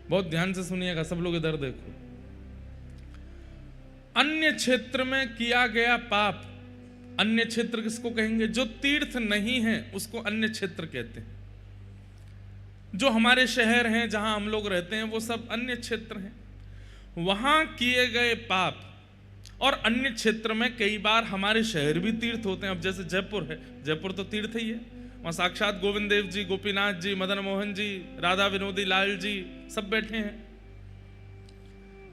बहुत ध्यान से सुनिएगा सब लोग, इधर देखो। अन्य क्षेत्र में किया गया पाप, अन्य क्षेत्र किसको कहेंगे? जो तीर्थ नहीं है उसको अन्य क्षेत्र कहते हैं। जो हमारे शहर हैं जहां हम लोग रहते हैं वो सब अन्य क्षेत्र हैं। वहां किए गए पाप, और अन्य क्षेत्र में कई बार हमारे शहर भी तीर्थ होते हैं। अब जैसे जयपुर है, जयपुर तो तीर्थ ही है, वहां साक्षात गोविंद देव जी, गोपीनाथ जी, मदन मोहन जी, राधा विनोदी लाल जी सब बैठे हैं।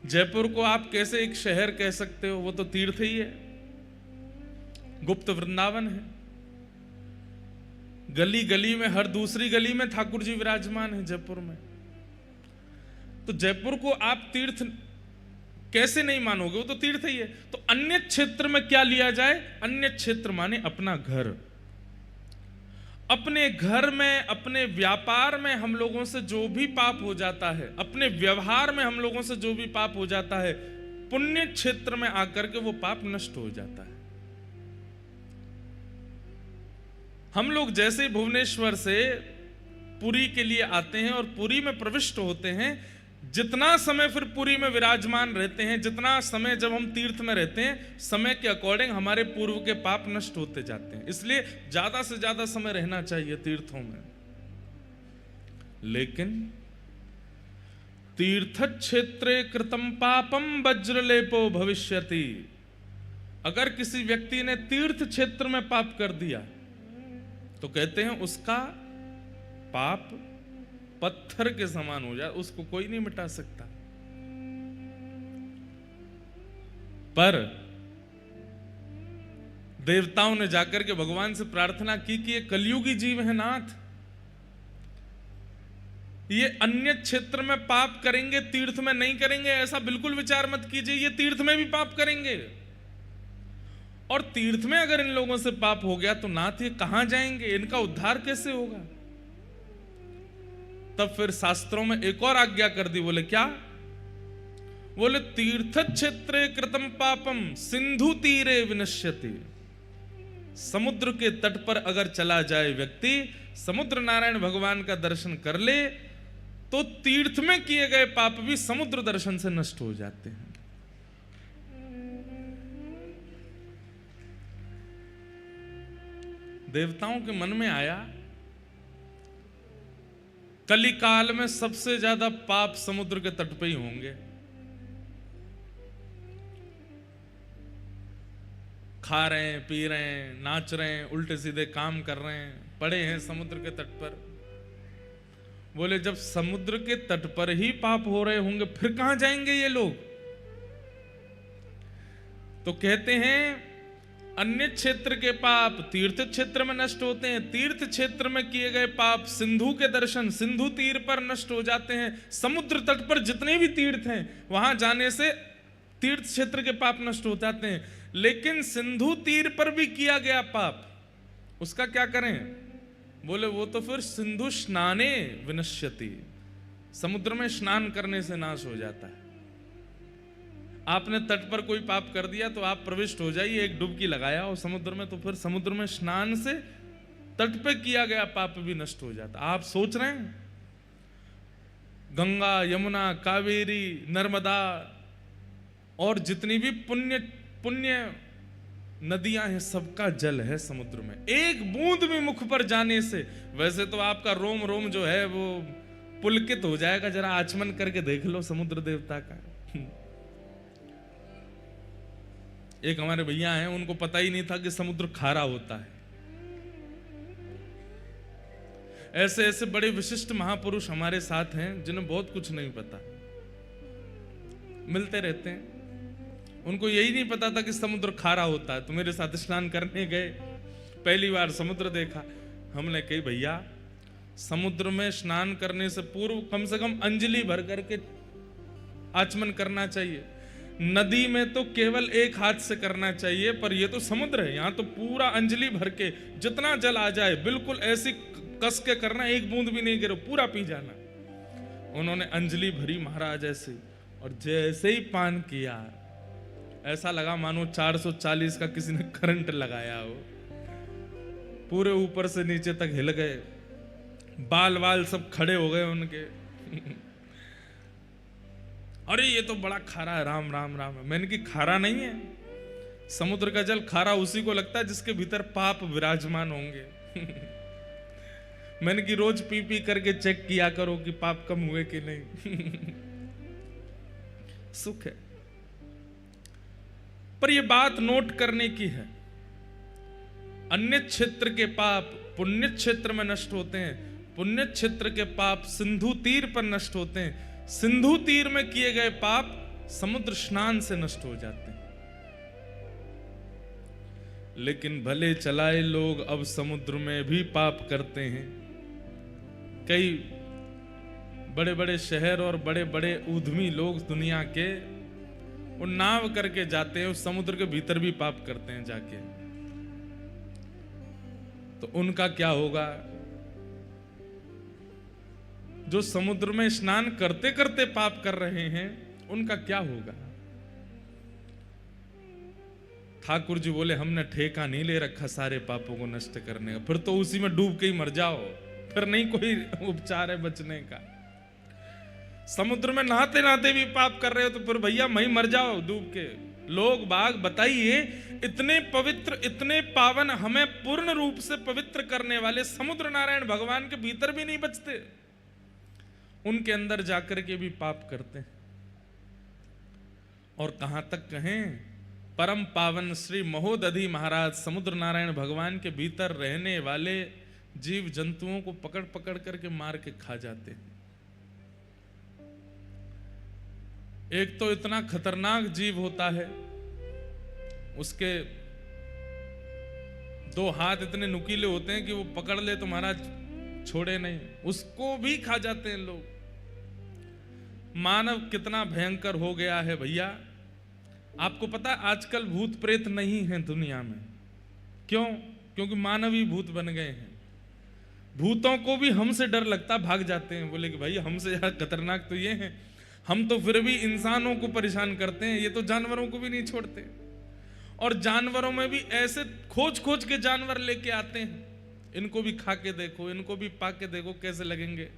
जयपुर को आप कैसे एक शहर कह सकते हो? वो तो तीर्थ ही है, गुप्त वृंदावन है। गली गली में, हर दूसरी गली में ठाकुर जी विराजमान है जयपुर में। तो जयपुर को आप तीर्थ कैसे नहीं मानोगे? वो तो तीर्थ ही है। तो अन्य क्षेत्र में क्या लिया जाए? अन्य क्षेत्र माने अपना घर। अपने घर में, अपने व्यापार में हम लोगों से जो भी पाप हो जाता है, अपने व्यवहार में हम लोगों से जो भी पाप हो जाता है, पुण्य क्षेत्र में आकर के वो पाप नष्ट हो जाता है। हम लोग जैसे भुवनेश्वर से पुरी के लिए आते हैं और पुरी में प्रविष्ट होते हैं, जितना समय फिर पुरी में विराजमान रहते हैं, जितना समय जब हम तीर्थ में रहते हैं, समय के अकॉर्डिंग हमारे पूर्व के पाप नष्ट होते जाते हैं। इसलिए ज्यादा से ज्यादा समय रहना चाहिए तीर्थों में। लेकिन तीर्थ क्षेत्रे कृतम पापम वज्रलेपो भविष्यति, अगर किसी व्यक्ति ने तीर्थ क्षेत्र में पाप कर दिया तो कहते हैं उसका पाप पत्थर के समान हो जाए, उसको कोई नहीं मिटा सकता। पर देवताओं ने जाकर के भगवान से प्रार्थना की कि ये कलयुगी जीव है नाथ, ये अन्य क्षेत्र में पाप करेंगे, तीर्थ में नहीं करेंगे, ऐसा बिल्कुल विचार मत कीजिए। ये तीर्थ में भी पाप करेंगे, और तीर्थ में अगर इन लोगों से पाप हो गया तो नाथ ये कहां जाएंगे? इनका उद्धार कैसे होगा? तब फिर शास्त्रों में एक और आज्ञा कर दी। बोले क्या? बोले तीर्थ क्षेत्रे कृतम पापम सिंधु तीरे विनश्यति। समुद्र के तट पर अगर चला जाए व्यक्ति, समुद्र नारायण भगवान का दर्शन कर ले, तो तीर्थ में किए गए पाप भी समुद्र दर्शन से नष्ट हो जाते हैं। देवताओं के मन में आया, कलिकाल में सबसे ज्यादा पाप समुद्र के तट पे ही होंगे। खा रहे हैं, पी रहे हैं, नाच रहे हैं, उल्टे सीधे काम कर रहे हैं, पड़े हैं समुद्र के तट पर। बोले जब समुद्र के तट पर ही पाप हो रहे होंगे फिर कहां जाएंगे ये लोग? तो कहते हैं अन्य क्षेत्र के पाप तीर्थ क्षेत्र में नष्ट होते हैं, तीर्थ क्षेत्र में किए गए पाप सिंधु के दर्शन, सिंधु तीर पर नष्ट हो जाते हैं। समुद्र तट पर जितने भी तीर्थ हैं वहां जाने से तीर्थ क्षेत्र के पाप नष्ट हो जाते हैं। लेकिन सिंधु तीर पर भी किया गया पाप, उसका क्या करें? बोले वो तो फिर सिंधु स्नाने विनश्यति, समुद्र में स्नान करने से नाश हो जाता है। आपने तट पर कोई पाप कर दिया तो आप प्रविष्ट हो जाइए, एक डुबकी लगाया और समुद्र में, तो फिर समुद्र में स्नान से तट पे किया गया पाप भी नष्ट हो जाता। आप सोच रहे हैं गंगा, यमुना, कावेरी, नर्मदा और जितनी भी पुण्य नदियां हैं, सबका जल है समुद्र में। एक बूंद भी मुख पर जाने से, वैसे तो आपका रोम रोम जो है वो पुलकित हो जाएगा, जरा आचमन करके देख लो समुद्र देवता का। एक हमारे भैया हैं, उनको पता ही नहीं था कि समुद्र खारा होता है। ऐसे ऐसे बड़े विशिष्ट महापुरुष हमारे साथ हैं जिन्हें बहुत कुछ नहीं पता, मिलते रहते हैं। उनको यही नहीं पता था कि समुद्र खारा होता है। तो मेरे साथ स्नान करने गए, पहली बार समुद्र देखा। हमने कही भैया समुद्र में स्नान करने से पूर्व कम से कम अंजलि भर करके आचमन करना चाहिए। नदी में तो केवल एक हाथ से करना चाहिए, पर ये तो समुद्र है, यहाँ तो पूरा अंजलि भर के जितना जल आ जाए बिल्कुल ऐसी कस के करना, एक बूंद भी नहीं गिरो, पूरा पी जाना। उन्होंने अंजलि भरी महाराज ऐसे, और जैसे ही पान किया ऐसा लगा मानो 440 का किसी ने करंट लगाया हो। पूरे ऊपर से नीचे तक हिल गए, बाल बाल सब खड़े हो गए उनके। अरे ये तो बड़ा खारा है, राम राम राम है। मैंने कि खारा नहीं है, समुद्र का जल खारा उसी को लगता है जिसके भीतर पाप विराजमान होंगे। मैंने कि रोज पी पी करके चेक किया करो कि पाप कम हुए कि नहीं। सुख है। पर यह बात नोट करने की है, अन्य क्षेत्र के पाप पुण्य क्षेत्र में नष्ट होते हैं, पुण्य क्षेत्र के पाप सिंधु तीर पर नष्ट होते हैं, सिंधु तीर में किए गए पाप समुद्र स्नान से नष्ट हो जाते हैं। लेकिन भले चलाए लोग अब समुद्र में भी पाप करते हैं। कई बड़े बड़े शहर और बड़े बड़े उद्यमी लोग दुनिया के वो नाव करके जाते हैं, उस समुद्र के भीतर भी पाप करते हैं जाके। तो उनका क्या होगा? जो समुद्र में स्नान करते करते पाप कर रहे हैं उनका क्या होगा? ठाकुर जी बोले हमने ठेका नहीं ले रखा सारे पापों को नष्ट करने का, फिर तो उसी में डूब के ही मर जाओ, फिर नहीं कोई उपचार है बचने का। समुद्र में नहाते नहाते भी पाप कर रहे हो तो फिर भैया वहीं मर जाओ डूब के। लोग बाग बताइए, इतने पवित्र इतने पावन, हमें पूर्ण रूप से पवित्र करने वाले समुद्र नारायण भगवान के भीतर भी नहीं बचते, उनके अंदर जाकर के भी पाप करते हैं। और कहां तक कहें, परम पावन श्री महोदधि महाराज समुद्र नारायण भगवान के भीतर रहने वाले जीव जंतुओं को पकड़ पकड़ करके मार के खा जाते हैं। एक तो इतना खतरनाक जीव होता है, उसके दो हाथ इतने नुकीले होते हैं कि वो पकड़ ले तो महाराज छोड़े नहीं, उसको भी खा जाते हैं लोग। मानव कितना भयंकर हो गया है भैया। आपको पता है आजकल भूत प्रेत नहीं है दुनिया में, क्यों? क्योंकि मानव ही भूत बन गए हैं। भूतों को भी हमसे डर लगता, भाग जाते हैं, बोले कि भाई हमसे ज्यादा खतरनाक तो ये हैं, हम तो फिर भी इंसानों को परेशान करते हैं, ये तो जानवरों को भी नहीं छोड़ते। और जानवरों में भी ऐसे खोज खोज के जानवर लेके आते हैं, इनको भी खा के देखो, इनको भी पा के देखो कैसे लगेंगे।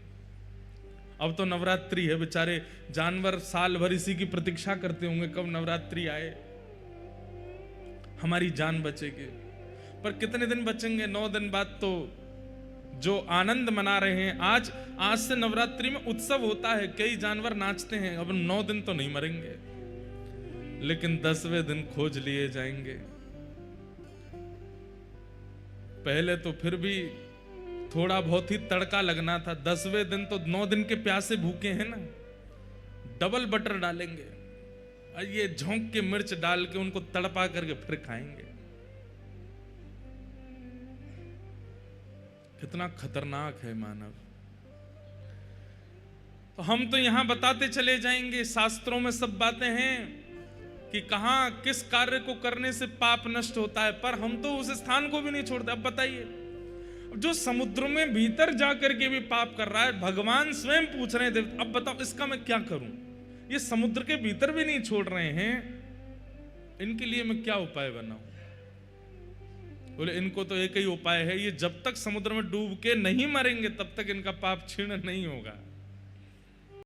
अब तो नवरात्रि है, बेचारे जानवर साल भर इसी की प्रतीक्षा करते होंगे कब नवरात्रि आए, हमारी जान बचेगी। पर कितने दिन बचेंगे? 9 दिन बाद तो जो आनंद मना रहे हैं, आज से नवरात्रि में उत्सव होता है, कई जानवर नाचते हैं, अब 9 दिन तो नहीं मरेंगे, लेकिन 10वें दिन खोज लिए जाएंगे। पहले तो फिर भी थोड़ा बहुत ही तड़का लगना था, 10वें दिन तो 9 दिन के प्यासे भूखे हैं ना, डबल बटर डालेंगे और ये झोंक के मिर्च डाल के उनको तड़पा करके फिर खाएंगे। कितना खतरनाक है मानव। तो हम तो यहां बताते चले जाएंगे, शास्त्रों में सब बातें हैं कि कहां किस कार्य को करने से पाप नष्ट होता है, पर हम तो उस स्थान को भी नहीं छोड़ते। अब बताइए, जो समुद्र में भीतर जाकर के भी पाप कर रहा है, भगवान स्वयं पूछ रहे थे, अब बताओ इसका मैं क्या करूं? ये समुद्र के भीतर भी नहीं छोड़ रहे हैं, इनके लिए मैं क्या उपाय बनाऊं? बोले इनको तो एक ही उपाय है, ये जब तक समुद्र में डूब के नहीं मरेंगे तब तक इनका पाप क्षीण नहीं होगा।